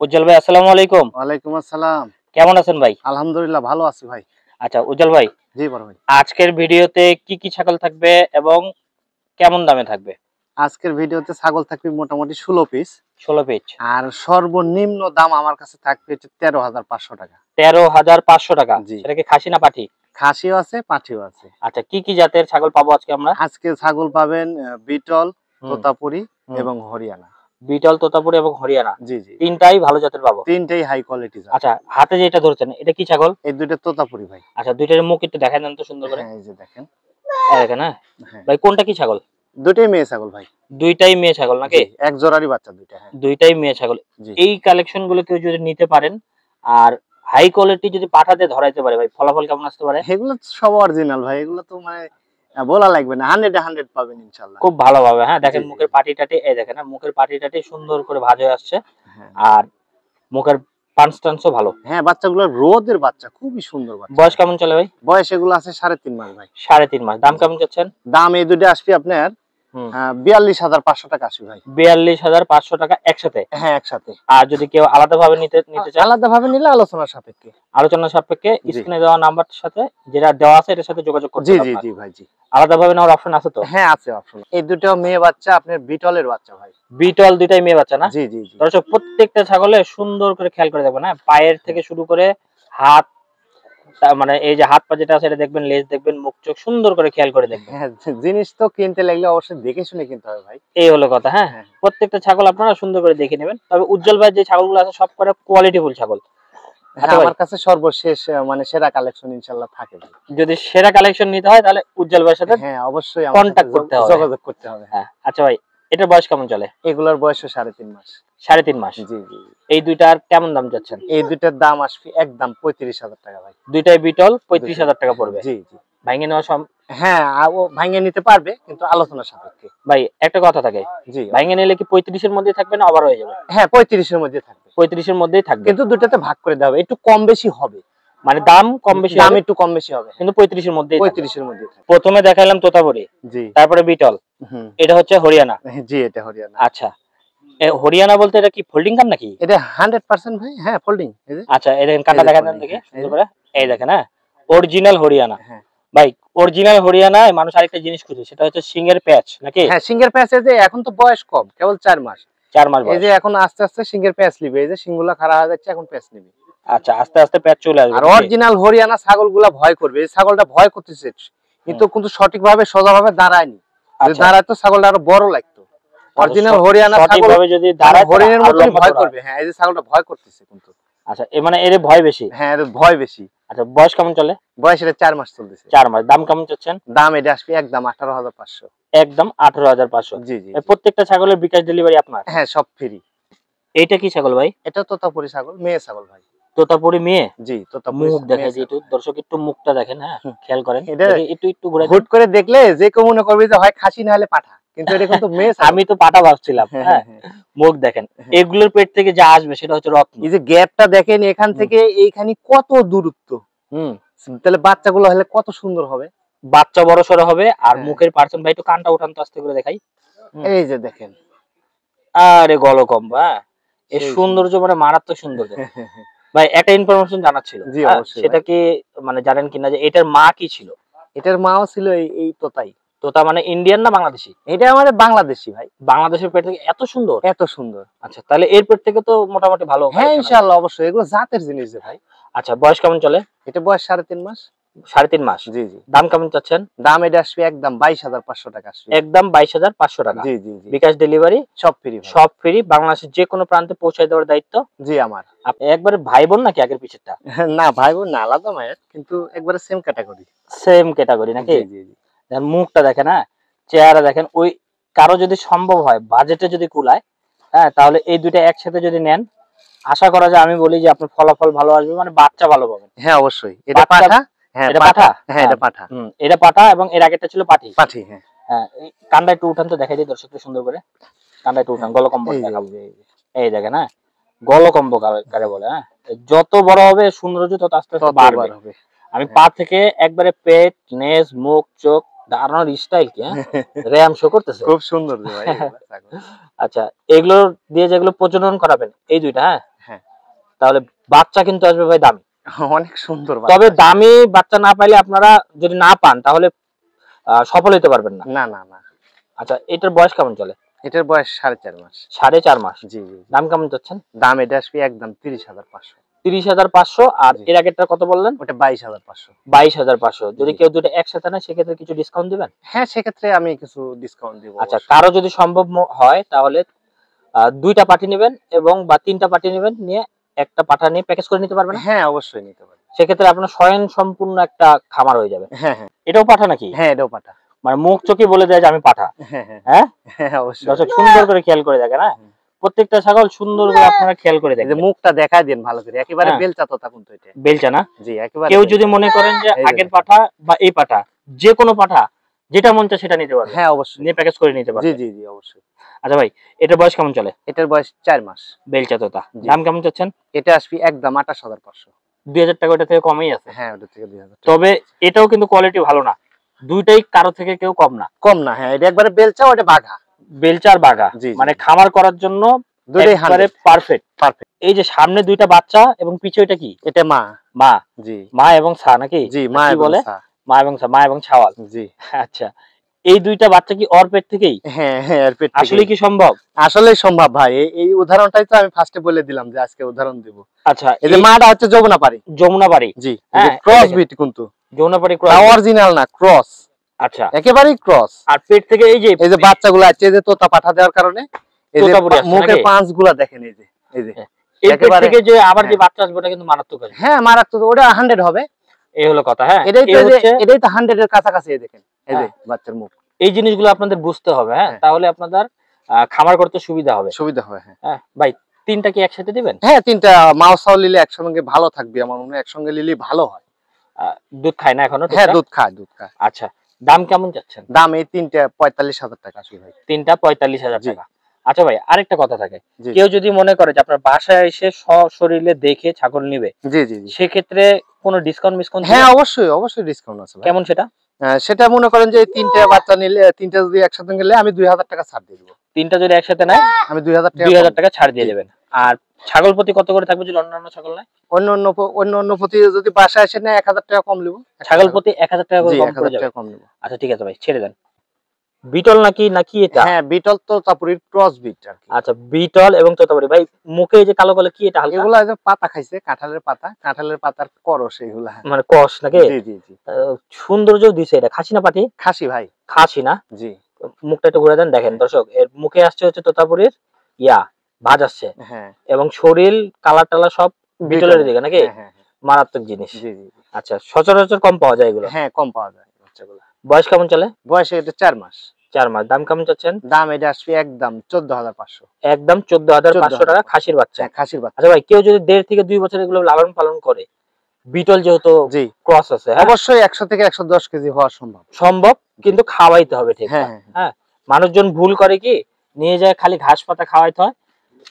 উজ্জ্বল ভাই, আসসালামু আলাইকুম। ওয়ালাইকুম আসসালাম। কেমন আছেন ভাই? আলহামদুলিল্লাহ ভালো আছি ভাই। আচ্ছা উজ্জ্বল ভাই, জি বড় ভাই। আজকের ভিডিওতে কি কি ছাগল থাকবে এবং কেমন দামে থাকবে? আজকের ভিডিওতে ছাগল থাকবে মোটামুটি 16 পিস। 16 পিস। আর সর্বনিম্ন দাম আমার কাছে থাকবে হচ্ছে 13,500 টাকা। 13,500 টাকা। জি। সেটা কি খাসি না পাঠি? খাসিও আছে, পাঠিও আছে। আচ্ছা, কি কি জাতের ছাগল পাবো আজকে আমরা? আজকে ছাগল পাবেন বিটল, হুম, তোতাপুরি হুম। এবং হরিয়ানা। বিটল, তোতাপুরি এবং হরিয়ানা। জি জি। তিনটাই ভালো জাতের পাবো। তিনটেই হাই কোয়ালিটি জাত। আচ্ছা, হাতে যেটা ধরেছেন এটা কি ছাগল? এই দুইটা তোতাপুরি ভাই। আচ্ছা, দুইটার মুখ একটু দেখায় দেন তো সুন্দর করে। হ্যাঁ এই যে দেখেন। এই দেখেন, হ্যাঁ। হ্যাঁ। ভাই কোনটা কি ছাগল? দুইটাই মেয়ে ছাগল ভাই। দুইটাই মেয়ে ছাগল নাকি? জি, এক জোড়ারই বাচ্চা দুইটা। হ্যাঁ। দুইটাই মেয়ে ছাগল। জি। এই কালেকশন গুলো কেউ যদি নিতে পারেন আর হাই কোয়ালিটি যদি পাঠাতে ধরাইতে পারে ভাই, ফলাফল কেমন আসতে পারে? এগুলো তো সব অরিজিনাল ভাই। এগুলো তো মানে বলা লাগবে না। 100 এ 100 পাবেন ইনশাআল্লাহ। খুব ভালোভাবে, হ্যাঁ। দেখেন জি, জি। মুখের পাটি-টাটি, এই দেখেন, হ্যাঁ, মুখের পাটি-টাটি সুন্দর করে ভাঁজ হয়ে আসছে। হ্যাঁ। আর মুখের পাঞ্চ-টাঞ্চও ভালো। হ্যাঁ, বাচ্চাগুলো রোদের বাচ্চা, খুবই সুন্দর বাচ্চা। বয়স কেমন চলে ভাই? বয়স এগুলো আছে 3.5 মাস ভাই। 3.5 মাস। দাম কেমন চাচ্ছেন? দাম এই দুটো আসবে আপনার হুম। 42,500 টাকা আসবে ভাই। 42,500 টাকা একসাথে। হ্যাঁ, একসাথে। আর যদি কেউ আলাদাভাবে নিতে চায়? আলাদাভাবে নিলে আলোচনার সাপেক্ষে। আলোচনা সাপেক্ষে জি। স্ক্রিনে দেওয়া নাম্বারটার সাথে যেটা দেওয়া আছে এটার সাথে যোগাযোগ করতে জি হবে জি আপনার। জি ভাই জি। আলাদাভাবে নেওয়ার অপশন আছে তো? হ্যাঁ আছে অপশন। এই দুটো মেয়ে বাচ্চা আপনার বিটলের বাচ্চা ভাই। বিটল দুইটাই মেয়ে বাচ্চা না? জি জি জি। দর্শক প্রত্যেকটা ছাগলে সুন্দর করে খেয়াল করে দেখবেন, হ্যাঁ। পায়ের থেকে শুরু করে হাত, মানে এই যে হাত পা যেটা আছে এটা দেখবেন, লেজ দেখবেন, মুখ চোখ সুন্দর করে খেয়াল করে দেখবেন। হ্যাঁ, জিনিস তো কিনতে লাগলে অবশ্যই দেখে শুনে কিনতে হবে ভাই। এই হলো কথা, হ্যাঁ। হ্যাঁ। প্রত্যেকটা ছাগল আপনারা সুন্দর করে দেখে নেবেন। তবে উজ্জ্বল ভাই যে ছাগলগুলো আছে সব করে কোয়ালিটিফুল ছাগল। হ্যাঁ, আচ্ছা ভাই, আমার কাছে সর্বশেষ মানে সেরা কালেকশন ইনশাআল্লাহ থাকে ভাই। যদি সেরা কালেকশন নিতে হয় তাহলে উজ্জ্বল ভাইয়ের সাথে হ্যাঁ, অবশ্যই আমার সাথে কন্টাক্ট করতে হবে। যোগাযোগ করতে হবে। হ্যাঁ, আচ্ছা ভাই, এটার বয়স কেমন চলে? এগুলোর বয়স 3.5 মাস। 3.5 মাস। জি জি। এই দুইটার কেমন দাম যাচ্ছেন? এই দুইটার দাম আসবে একদম 35,000 টাকা ভাই। দুইটাই বিটল, 35,000 টাকা পড়বে। জি জি। ভাঙে নেওয়া হ্যাঁ, ও ভাঙিয়ে নিতে পারবে কিন্তু আলোচনা সাপেক্ষে। ভাই একটা কথা থাকে, জি। ভাঙে নিলে কি 35 এর মধ্যে থাকবে না ওভার হয়ে যাবে? হ্যাঁ, 35 এর মধ্যে থাকবে। 35 এর মধ্যেই থাকবে। কিন্তু দুটাতে ভাগ করে দেওয়া হবে। একটু কম বেশি হবে। মানে দাম কম বেশি দাম হবে, একটু কম বেশি হবে। কিন্তু 35 এর মধ্যেই থাকবে। 35 এর মধ্যে থাকবে। প্রথমে দেখাইলাম তোতাপুরি, জি। তারপরে বিটল, হুম। এটা হচ্ছে হরিয়ানা। জি, এটা হরিয়ানা। আচ্ছা, হরিয়ানা বলতে এটা কি ফোল্ডিং কাপ নাকি? এটা 100% ভাই। হ্যাঁ, ফোল্ডিং। এই যে। আচ্ছা, এই দেখেন কাটা এই যে দেখান দেন folding, দেখি হ্যাঁ, সুন্দর করে। এই দেখেন, হ্যাঁ, অরিজিনাল হরিয়ানা। হ্যাঁ। ভাই অরিজিনাল হরিয়ানায় মানুষ আরেকটা জিনিস খুঁজে, সেটা হচ্ছে সিংহের প্যাচ নাকি? হ্যাঁ, সিংহের প্যাচ এই যে এখন তো বয়স কম, কেবল 4 মাস। 4 মাস এই বয়স। যে এখন আস্তে আস্তে সিংহের প্যাচ নিবে। এই যে সিংগুলা খাড়া হয়ে যাচ্ছে, এখন প্যাচ নিবে। আচ্ছা, আস্তে আস্তে প্যাচ চলে আসবে আর নাকি? অরিজিনাল হরিয়ানা ছাগলগুলা ভয় করবে। এই ছাগলটা ভয় করতেছে কিন্তু সঠিকভাবে সোজাভাবে দাঁড়ায়নি। যদি আচ্ছা। দাঁড়াতো ছাগলটা আরো বড় লাগতো। অরিজিনাল হরিয়ানা ছাগল সঠিকভাবে যদি দাঁড়ায় হরিণের তাহলে আরো মতই লম্বা ভয় চওড়া করবে। হ্যাঁ, এই যে ছাগলটা ভয় করতেছে কিন্তু। আচ্ছা, মানে এর ভয় বেশি। হ্যাঁ, এর ভয় বেশি। আচ্ছা, বয়স কেমন চলে? বয়স এটা 4 মাস চলতেছে। 4 মাস। দাম কেমন চাচ্ছেন? দাম এটা আসবে একদম 18,500। একদম 18,500। জি জি। এই প্রত্যেকটা ছাগলের বিকাশ ডেলিভারি আপনার? হ্যাঁ, সব ফ্রি। এইটা কি ছাগল ভাই? এটা তোতাপুরি ছাগল, মেয়ে ছাগল ভাই। তোতাপুরি মেয়ে? জি, তোতাপুরি মুখ মেয়ে দেখাই দিই ছাগল। একটু, দর্শক একটু মুখটা দেখেন, হ্যাঁ, খেয়াল করেন। এটা দেখি একটু ঘুরে হুট করে দেখলে যে কেউ মনে করবে যে হয় খাসি না হলে পাঠা, কিন্তু এটা কিন্তু মেয়ে ছাগল। আমি তো পাটা ভাবছিলাম, হ্যাঁ। মুখ দেখেন, এগুলোর পেট থেকে যা আসবে সেটা হচ্ছে রত্ন। এই যে গ্যাপটা দেখেন এখান থেকে এইখানে কত দূরত্ব। হুম। তাহলে বাচ্চাগুলো হলে কত সুন্দর হবে। বাচ্চা বড় সড়ো হবে। আর হ্যাঁ। মুখের পার্সেন্ট ভাই একটু কানটা উঠান তো আস্তে করে দেখাই। এই যে দেখেন। আরে গলকম্ব, হ্যাঁ। এই সেই সৌন্দর্য মানে মারাত্মক সৌন্দর্য। ভাই একটা ইনফরমেশন জানার ছিল, জি হ্যাঁ, অবশ্যই সেটা ভাই। কি মানে জানেন কিনা যে এটার মা কি ছিল? এটার মাও ছিল এই তোতাই। তোতা মানে ইন্ডিয়ান না বাংলাদেশি? এটা আমাদের বাংলাদেশি ভাই। বাংলাদেশের পেট থেকে এত সুন্দর? এত সুন্দর। আচ্ছা, তাহলে এর পেট থেকে তো মোটামুটি ভালো হ্যাঁ, কালেকশন আসবে। ইনশাআল্লাহ অবশ্যই। এগুলো জাতের জিনিস যে ভাই। আচ্ছা, বয়স কেমন চলে? এটা বয়স 3.5 মাস। 3.5 মাস। জি জি। দাম কেমন চাচ্ছেন? দাম এটা আসবে একদম 22,500 টাকা আসবে। একদম 22,500 টাকা। জি জি জি। বিকাশ ডেলিভারি সব ফ্রি ভাই। সব ফ্রি। বাংলাদেশের যে কোনো প্রান্তে পৌঁছে দেওয়ার দায়িত্ব জি আমার। আপনি। একবারে ভাই বোন নাকি আগের পিছেরটা? না ভাই বোন না, আলাদা মায়ের, কিন্তু একবারে সেম ক্যাটাগরি। সেম ক্যাটাগরি নাকি? জি জি জি। দেখেন মুখটা দেখেন, হ্যাঁ, চেহারা দেখেন। ওই কারো যদি সম্ভব হয়, বাজেটে যদি কুলায়, হ্যাঁ, তাহলে এই দুইটা একসাথে যদি নেন, আশা করা যায়, আমি বলি যে আপনার ফলাফল ভালো আসবে, মানে বাচ্চা ভালো পাবেন। হ্যাঁ অবশ্যই। এটা বাচ্চা, পাঠা। হ্যাঁ এটা পাঠা। পাঠা? হ্যাঁ এটা পাঠা। এটা পাঠা এবং এর আগেরটা ছিল পাঠি। পাঠি হ্যাঁ। হ্যাঁ, এই কানটা একটু উঠান তো দেখাই দিই দর্শকদের সুন্দর করে। কানটা একটু উঠান, গলকম্ব এই যে দেখাবো। এই যে। এই দেখেন, হ্যাঁ, গলকম্ব কারে বলে, হ্যাঁ। যত বড় হবে সৌন্দর্য তত আস্তে আস্তে বাড়বে। হবে। আমি পা থেকে একবারে পেট, নেজ, মুখ, চোখ, দাঁড়ানোর স্টাইল কি, হ্যাঁ, র্যাম শো করতেছে। খুব সুন্দর যে ভাই এগুলা ছাগল। আচ্ছা, এগুলো দিয়ে যেগুলো প্রজনন করাবেন এই দুইটা, হ্যাঁ, হ্যাঁ। তাহলে বাচ্চা কিন্তু আসবে ভাই দামি, অনেক সুন্দর তবে বাচ্চা। দামি বাচ্চা না পাইলে আপনারা যদি না পান তাহলে সফল হতে পারবেন না। না না না, আচ্ছা, এটার বয়স কেমন চলে? এটার বয়স 4.5 মাস। 4.5 মাস। জি জি জি। দাম কেমন চাচ্ছেন? দাম এটা আসবে একদম 30,500। 30,500। আর জি। এর আগেরটা কত বললেন? ওটা 22,500। 22,500। যদি জি। কেউ দুটো একসাথে নেয় সেক্ষেত্রে কিছু ডিসকাউন্ট দিবেন? হ্যাঁ, সেক্ষেত্রে আমি কিছু ডিসকাউন্ট দিব আচ্ছা, অবশ্যই। কারো যদি সম্ভব হয় তাহলে দুইটা পাঠি নেবেন এবং বা তিনটা পাঠি নেবেন, নিয়ে একটা পাঠা নিয়ে প্যাকেজ করে নিতে পারবেন না? হ্যাঁ, অবশ্যই নিতে পারি। সেক্ষেত্রে আপনার স্বয়ং সম্পূর্ণ একটা খামার হয়ে যাবে। হ্যাঁ হ্যাঁ এটাও পাঠা নাকি? হ্যাঁ, এটাও পাঠা। মানে মুখ চোখে বলে দেয় যে আমি পাঠা। হ্যাঁ হ্যাঁ হ্যাঁ, হ্যাঁ, অবশ্যই। দর্শক সুন্দর করে খেয়াল করে দেখেন। হ্যাঁ, প্রত্যেকটা ছাগল সুন্দর করে আপনারা খেয়াল করে এই যে দেখবেন। মুখটা দেখায় দেন ভালো করে, একেবারে হ্যাঁ। বেলচা তোতা কিন্তু এটা। বেলচা না? জি, একেবারে কেউ বেলচা। যদি মনে করেন যে এই যে আগের দেখেন। পাঠা বা এই পাঠা, যে কোনো পাঠা যেটা মন চায় সেটা নিতে পারবে, হ্যাঁ, অবশ্যই। নিয়ে প্যাকেজ করে নিতে জি পারবে। জি জি, অবশ্যই। আচ্ছা ভাই, এটার বয়স কেমন চলে? এটার বয়স 4 মাস। বেলচা তোতা। জি। দাম কেমন চাচ্ছেন? এটা আসবে একদম 28,500। 2,000 টাকা ওটা থেকে কমই আছে। হ্যাঁ, ওটা থেকে 2,000 টাকা। তবে এটাও কিন্তু কোয়ালিটি ভালো না, দুইটাই কারো থেকে কেউ কম না। কম না, হ্যাঁ, এটা একবারে বেলচা, ওটা বাঘা। বেলচা আর বাঘা, জি, জি, মানে জি। খামার করার জন্য দুটোই একবারে 100 পারফেক্ট। পারফেক্ট। এই যে সামনে দুইটা বাচ্চা এবং পিছে এটা কি? এটা মা। মা। জি মা এবং ছা নাকি? জি, না মা কি এবং বলে? সা। মা এবং ছা, মা এবং ছাওয়াল। জি। আচ্ছা, এই দুইটা বাচ্চা কি ওর পেট থেকেই? হ্যাঁ হ্যাঁ, এর পেট আসলে থেকেই। কি সম্ভব? আসলেই সম্ভব ভাই। এই উদাহরণটাই তো আমি ফার্স্টে বলে দিলাম যে আজকে উদাহরণ দিব। আচ্ছা, এই যে মাটা হচ্ছে যমুনাপাড়ি। যমুনাপাড়ি। জি, এই যে হ্যাঁ, ক্রস এই বিট কিন্তু। যমুনাপাড়ি না, ক্রস। অরিজিনাল না, ক্রস। আচ্ছা, একেবারেই ক্রস। আর পেট থেকে এই যে বাচ্চাগুলো আছে, এই যে তোতা পাঠা দেওয়ার কারণে এই যে তোতাপুরি আসছে মুখের নাকি? পাঁচগুলা দেখেন, এই যে এই যে এই পেট একেবারে। থেকে যে আবার যে হ্যাঁ। বাচ্চা আসবে ওটা কিন্তু মারাত্মক আসবে। হ্যাঁ, মারাত্মক, ওটা 100 হবে। এই হলো কথা। হ্যাঁ, এটাই তো, এই হচ্ছে এটাই তো 100 এর কাছাকাছি। এই দেখেন, এই যে হ্যাঁ, বাচ্চার মুখ। এই জিনিসগুলো আপনাদের বুঝতে হবে। হ্যাঁ, হ্যাঁ। তাহলে আপনাদের খামার করতে সুবিধা হবে। সুবিধা হবে, হ্যাঁ। হ্যাঁ ভাই, তিনটা কি একসাথে দিবেন? হ্যাঁ, তিনটা মাউসাও নিলে একসঙ্গে ভালো থাকবে আমার মনে হয়, একসঙ্গে নিলে ভালো হয়। দুধ খায় না এখনো? হ্যাঁ, টুকটাক? দুধ খায়, দুধ খায়। আচ্ছা, দাম কেমন চাচ্ছেন? দাম এই তিনটা 45,000 টাকা আসবে ভাই। তিনটা 45,000 জি। টাকা। আচ্ছা ভাই, আরেকটা কথা থাকে, জি কেউ যদি মনে করে যে আপনার বাসায় এসে সশরীরে দেখে ছাগল নিবে, জি জি জি। সেক্ষেত্রে কোনো ডিসকাউন্ট মিসকাউন্ট হ্যাঁ, অবশ্যই অবশ্যই ডিসকাউন্ট আছে ভাই। কেমন সেটা? সেটা মনে করেন যে এই তিনটা বাচ্চা নিলে, তিনটা যদি একসাথে নিলে আমি 2,000 টাকা ছাড় দিয়ে দেবো। তিনটা যদি একসাথে নেয় আমি 2,000 টাকা 2,000 টাকা ছাড় দিয়ে জি। দেবেন। আর ছাগল প্রতি কত করে থাকবে যদি অন্যান্য ছাগল নেয়? অন্য প্রতি যদি বাসায় এসে নেয় 1,000 টাকা কম নেবো। ছাগল প্রতি 1,000 টাকা করে জি, কম 1,000 পড়ে যাবে। টাকা কম নেবো। আচ্ছা ঠিক আছে ভাই, ছেড়ে দেন। বিটল নাকি এটা? হ্যাঁ, বিটল তো তারপরে ক্রস বিট আর কি। আচ্ছা, বিটল এবং তোতাপুরি। ভাই মুখে এই যে কালো কালো কি এটা হালকা? এগুলা যে পাতা খাইছে, কাঁঠালের পাতা, কাঁঠালের পাতার করস এগুলা। মানে কষ নাকি? জি জি জি। সৌন্দর্য দিছে এটা। খাসি না পাটি? খাসি ভাই। খাসি না? জি। মুখটা একটু ঘুরে দেন, দেখেন দর্শক, এর মুখে আসছে হচ্ছে তোতাপুরির ভাজ আসছে, হ্যাঁ। এবং শরীর কালার টালার সব বিটলের দিকে নাকি? হ্যাঁ হ্যাঁ হ্যাঁ। মারাত্মক জিনিস। জি জি জি। আচ্ছা, সচরাচর কম পাওয়া যায় এগুলো। হ্যাঁ, কম পাওয়া যায় বাচ্চাগুলো। বয়স কেমন চলে? বয়স এটা 4 মাস। 4 মাস। দাম কেমন চাচ্ছেন? দাম এটা আসবে একদম 14,500। একদম 14,500 টাকা খাসির বাচ্চা। হ্যাঁ, খাসির বাচ্চা। আচ্ছা ভাই, কেউ যদি 1.5 থেকে 2 বছর এগুলো লালন পালন করে, বিটল যেহেতু জি। ক্রস আছে, হ্যাঁ, অবশ্যই 100 থেকে 110 কেজি হওয়া সম্ভব। সম্ভব, কিন্তু খাওয়াইতে হবে ঠিক। হ্যাঁ হ্যাঁ। হ্যাঁ, মানুষজন ভুল করে কি, নিয়ে যায় খালি ঘাস পাতা খাওয়াইতে হয়,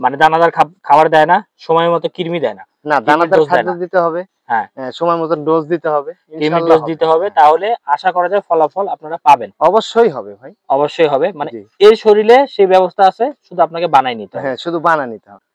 মানে দানাদার খাবার দেয় না, সময় মতো কৃমি দেয় না। না, দানাদার ডোজ দেয় খাদ্য না। দিতে হবে। হ্যাঁ, সময় মতন ডোজ দিতে হবে। কৃমির ইনশাআল্লাহ ডোজ দিতে হবে, তাহলে আশা করা যায় ফলাফল আপনারা পাবেন। অবশ্যই হবে ভাই। অবশ্যই হবে, মানে জি। এর শরীরে সেই ব্যবস্থা আছে, শুধু আপনাকে বানাই নিতে হবে। হ্যাঁ, শুধু বানা নিতে হবে।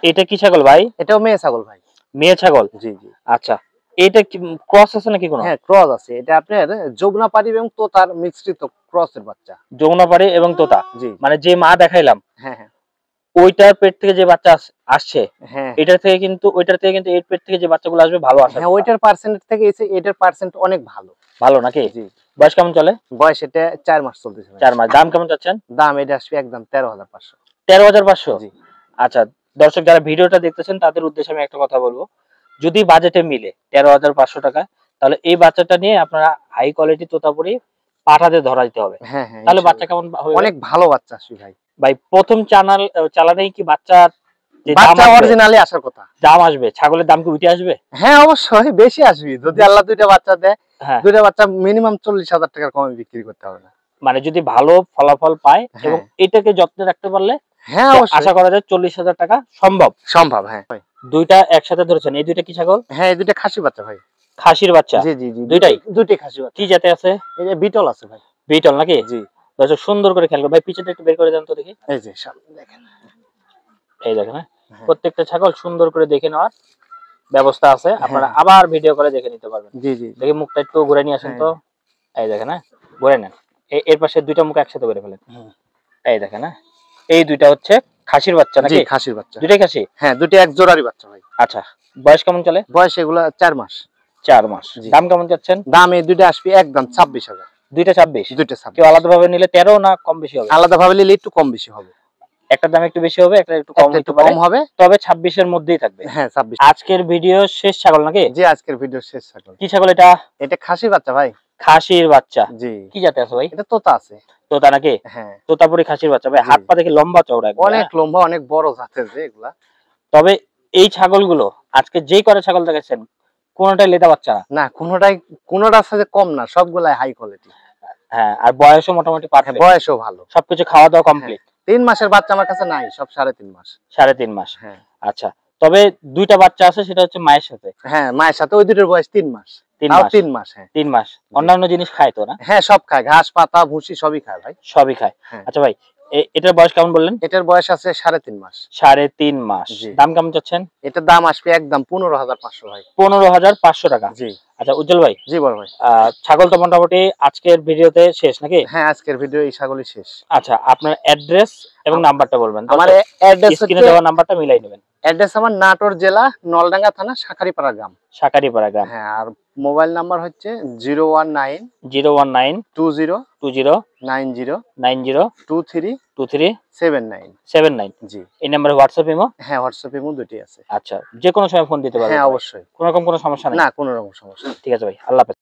এটা কি ছাগল ভাই? এটাও মেয়ে ছাগল ভাই। মেয়ে ছাগল? জি জি। আচ্ছা, এটা কি ক্রস আছে নাকি কোনো? হ্যাঁ, ক্রস আছে। এটা আপনার যমুনাপাড়ি এবং তোতার মিশ্রিত ক্রসের বাচ্চা। যমুনাপাড়ি এবং তোতা, জি। মানে যে মা দেখাইলাম হ্যাঁ হ্যাঁ ওইটার পেট থেকে যে বাচ্চা আসছে, হ্যাঁ। ওইটার থেকে কিন্তু এর পেট থেকে যে বাচ্চাগুলো আসবে ভালো আসে। হ্যাঁ, ওইটার পার্সেন্ট থেকে এটার পার্সেন্ট অনেক ভালো। ভালো নাকি? জি। বয়স কেমন চলে? বয়স এটা 4 মাস চলতেছে ভাই। 4 মাস। দাম কেমন চাচ্ছেন? দাম এটা আসবে একদম 13,500। 13,500? জি। আচ্ছা, দর্শক যারা ভিডিওটা দেখতেছেন তাদের উদ্দেশ্যে আমি একটা কথা বলবো, যদি বাজেটে মিলে 13,500 টাকা, তাহলে এই বাচ্চাটা নিয়ে আপনারা হাই কোয়ালিটি তোতাপুরি পাঠাতে ধরা দিতে হবে। হ্যাঁ হ্যাঁ। তাহলে বাচ্চা কেমন হবে? অনেক ভালো বাচ্চা আসবে ভাই। ভাই প্রথম চালানেই কি বাচ্চার যে দাম বাচ্চা আসবে, অরিজিনালি আসার কথা। দাম আসবে, ছাগলের দাম কি উঠে আসবে? হ্যাঁ, অবশ্যই বেশি আসবে। যদি আল্লাহ দুইটা বাচ্চা দেয়, হ্যাঁ, দুইটা বাচ্চা মিনিমাম 40,000 টাকার কমে বিক্রি করতে হবে না। মানে যদি ভালো ফলাফল পায় এবং এটাকে যত্নে রাখতে পারলে হ্যাঁ, অবশ্যই আশা করা যায় 40,000 টাকা সম্ভব। সম্ভব। হ্যাঁ দুইটা একসাথে ধরেছেন, এই দুইটা কি ছাগল? হ্যাঁ, এই দুইটা খাসি বাচ্চা ভাই। খাসির বাচ্চা? জি জি জি। দুইটাই খাসি বাচ্চা। কি জাতে আছে? এই যে বিটল আছে ভাই। বিটল নাকি? জি। দর্শক সুন্দর করে খেয়াল করুন ভাই, পিছনটা একটু বের করে দেন তো দেখি। এই যে সামনে দেখেন। এই দেখেন, হ্যাঁ, হ্যাঁ। প্রত্যেকটা ছাগল সুন্দর করে দেখে নেওয়ার ব্যবস্থা আছে, আপনারা হ্যাঁ। আবার ভিডিও করে দেখে নিতে পারবেন। জি জি দেখি মুখটা একটু ঘুরে নিয়ে আসেন তো। এই দেখেন, হ্যাঁ ঘুরে নেন। এর পাশে দুইটা মুখ একসাথে করে ফেলেন। হুম। এই দেখেন, হ্যাঁ এই দুইটা হচ্ছে খাসির বাচ্চা জি নাকি? খাসির বাচ্চা। দুইটাই খাসি? হ্যাঁ, দুটো এক জোড়ারই বাচ্চা ভাই। আচ্ছা, বয়স কেমন চলে? বয়স এগুলা 4 মাস। 4 মাস। জি। দাম কেমন চাচ্ছেন? দাম এই দুটো আসবে একদম 26,000। দুইটা 26? দুটো 26। কেউ আলাদাভাবে নিলে 13 না কম বেশি হবে? আলাদাভাবে নিলে একটু কম বেশি হবে। একটা দাম একটু বেশি হবে, একটা একটু কম একটা হতে একটু পারে, কম হবে। তবে 26 এর মধ্যেই থাকবে। হ্যাঁ 26। আজকের ভিডিও শেষ ছাগল নাকি? জি, আজকের ভিডিও শেষ ছাগল। কি ছাগল এটা? এটা খাসির বাচ্চা ভাই। খাসির বাচ্চা। জি। কি জাতে আছে ভাই? এটা তোতা আছে। তোতা নাকি? হ্যাঁ। তোতাপুরি খাসির বাচ্চা ভাই, জি। হাত পা দেখে লম্বা চওড়া একদম, অনেক হ্যাঁ? লম্বা, অনেক বড় জাতের যে এগুলা। তবে এই ছাগলগুলো আজকে যেই কটা ছাগল দেখাচ্ছেন কোনটাই লেদা বাচ্চা না। না, কোনোটার সাথে কম না, সবগুলাই হাই কোয়ালিটি। হ্যাঁ, আর বয়সও মোটামুটি পারফেক্ট। বয়সও ভালো। সবকিছু খাওয়া দাওয়া কমপ্লিট। 3 মাসের বাচ্চা আমার কাছে নাই, সব 3.5 মাস। 3.5 মাস। হ্যাঁ। আচ্ছা, তবে দুইটা বাচ্চা আছে, সেটা হচ্ছে মায়ের সাথে। হ্যাঁ, মায়ের সাথে ওই দুটোর বয়স 3 মাস। 3 তাও মাস। 3 মাস। হ্যাঁ। 3 মাস। অন্যান্য জিনিস খায় তো না? হ্যাঁ, সব খায়, ঘাস পাতা ভুসি সবই খায় ভাই। সবই খায়। হ্যাঁ। আচ্ছা ভাই, এটার বয়স কেমন বললেন? এটার বয়স আছে 3.5 মাস। 3.5 মাস। জি। দাম কেমন চাচ্ছেন? এটার দাম আসবে একদম 15,500 ভাই। 15,500 টাকা। জি। আচ্ছা উজ্জ্বল ভাই, জি বড় ভাই। ছাগল তো মোটামুটি আজকের ভিডিওতে শেষ নাকি? হ্যাঁ, আজকের ভিডিও এই ছাগলই শেষ। আচ্ছা, আপনার অ্যাড্রেস এবং নাম্বারটা বলবেন। আমার অ্যাড্রেস স্ক্রিনে হচ্ছে, দেওয়া নাম্বারটা মিলাই নেবেন। অ্যাড্রেস আমার নাটোর জেলা নলডাঙ্গা থানা শাখারিপাড়া গ্রাম। শাকারিপাড়া গ্রাম। হ্যাঁ, আর মোবাইল নাম্বার হচ্ছে 019 019 20 20 90 90 23 23 79। 79। জি। এই নাম্বারে হোয়াটসঅ্যাপ ইমো? হ্যাঁ, হোয়াটসঅ্যাপ ইমো দুটি আছে। আচ্ছা, যে কোনো সময় ফোন দিতে পারবেন? হ্যাঁ, অবশ্যই। কোনো রকম কোনো সমস্যা নেই? না, কোনো রকম সমস্যা। ঠিক আছে ভাই, আল্লাহ হাফেজ।